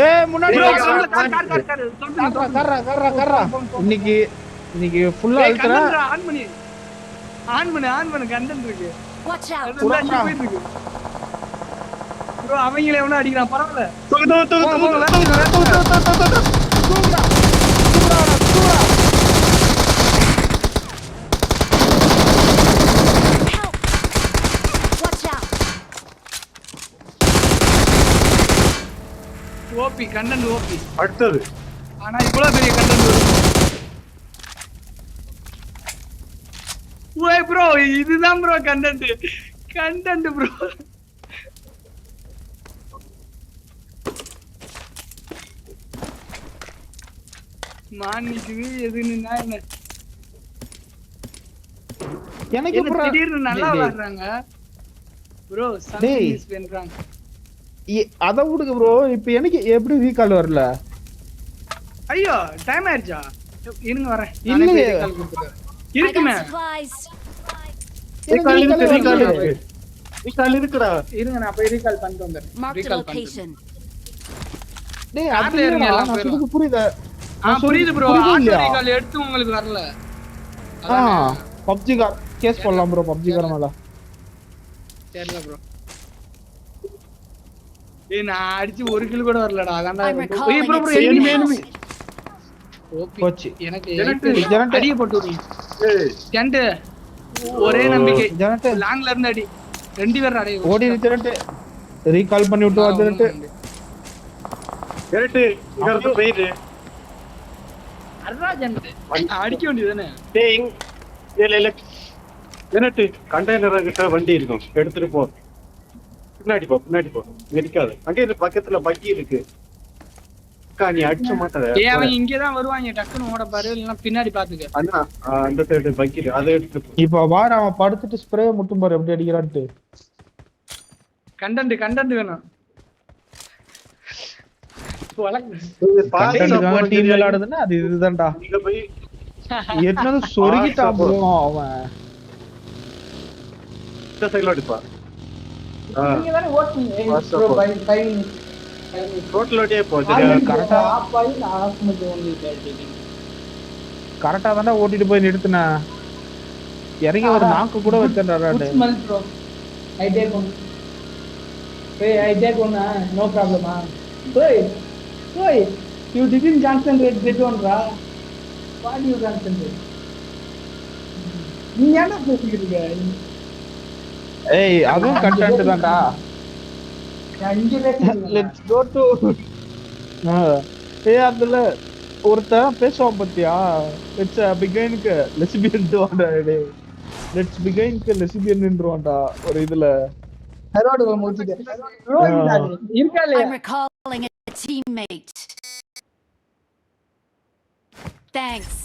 ஏய் முன்னாடி கர்ரா இன்னைக்கு ஃபுல்லா அழுத்துறேன். ஆன் பண்ணு கண்டென்ட் இருக்கு. Watch out! அது அங்க போயிட்டு இருக்கு. ப்ரோ அவங்களே எவனோ அடிக்கிறான் பரவாயில்ல. Watch out! OP content OP. அடுத்தது ஆனா இவ்வளவு பெரிய கண்டென்ட் வரும். ஓய் ப்ரோ இதுதான் ப்ரோ கண்டென்ட் ப்ரோ. மானிக்குது எதுன்னு நான் என்ன எனக்கு திடீர்னு நல்லா விளையாடுறாங்க bro. Something is went wrong. அத விடுங்க ப்ரோ. இப்போ எனக்கு எப்படி ரீகால் வரல? ஐயோ டைம் ஆயிடுச்சா? இருங்க வரேன். இல்லையே. I இருக்குமே. got supplies. ரீகால் இருக்குடா. இருங்க நான் போய் ரீகால் பண்ணிட்டு வந்துறேன். Marked a location. டேய் கார்ல அது இருங்க, எல்லாம் நான் போயிரும். சொல்றது புரியுதா? புரியுது ப்ரோ. புரியுது ஆட்டோ இல்லையா? ரீகால் எடுத்து உங்களுக்கு வரல. பப்ஜி கார் கேஸ் போடலாம் ப்ரோ. பப்ஜி கார் மேல தெரியல ப்ரோ. ஏய் நான் அடிச்சு ஒரு கில் கூட வரலடா. அதான்டா. I'm ஏய் recalling bro a bro teammate. enemy. OP போச்சு. எனக்கு ஜெனட் அடிய போட்டு விடுங்க. ஏய் ஜெனட் ஒரே நம்பிக்கை. ஜெனட் லாங்ல இருந்து அடி. ரெண்டு பேர் அடி. ஓடி ஜெனட் ரீகால் பண்ணி விட்டு வா ஜெனட். கேரட் இங்க இருந்து போயிடு. அர்ரா ஜெனட் அடிக்க வேண்டியதுதானே. டேய் இல்ல கேரட் கண்டெய்னர் கிட்ட வண்டி இருக்கும். எடுத்துட்டு போ. பின்னாடி போ. நிக்காத. அங்க இது பக்கத்துல பக்கி இருக்கு. நீ அடிச்ச மாட்டாத. ஏய் அவங்க இங்க தான் வருவாங்க. டக்குன்னு ஓட பாரு இல்லனா பின்னாடி பாத்துக்க. அண்ணா அந்த சைடு பக்கி அதை எடுத்து போ. இப்போ வார அவன் படுத்துட்டு ஸ்ப்ரே மட்டும் பாரு எப்படி அடிக்கிறான்ட்டு. கண்டென்ட் வேணும். கண்டென்ட்காக டீம் விளையாடுதுன்னா அது இதுதான்டா. நீங்க போய் என்னது சொருகிட்டான் ப்ரோ அவன். இந்த சைடுல அடிப்பா. நீங்க தான ஓட்டுனீங்க. ப்ரோ பை டோட்டல் ஓட்டியே போ. கரெக்டா தானே ஓட்டிட்டு போய் நிறுத்தின. இறங்கி ஒரு நாக்கு கூட வச்சேன்டா. no problem. Hey, you didn't concentrate that one, ra. Why do you concentrate? நீ என்ன பேசிக்கிறீங்க? ஏய் அதுவும் கண்டென்ட் தான்டா. லெட்ஸ் கோ டு ஏய் அதுல ஒருத்தன் பேசுவான் பாத்தியா? லெட்ஸ் பிகைனுக்கு லெஸ்பியன் டுவான்டா. டேய் லெட்ஸ் பிகைனுக்கு லெஸ்பியன்ன்றவான்டா ஒரு இதுல. ஹெரோட் முடிச்சிட்டு ப்ரோ இருக்கால. I'm recalling a teammate. Thanks.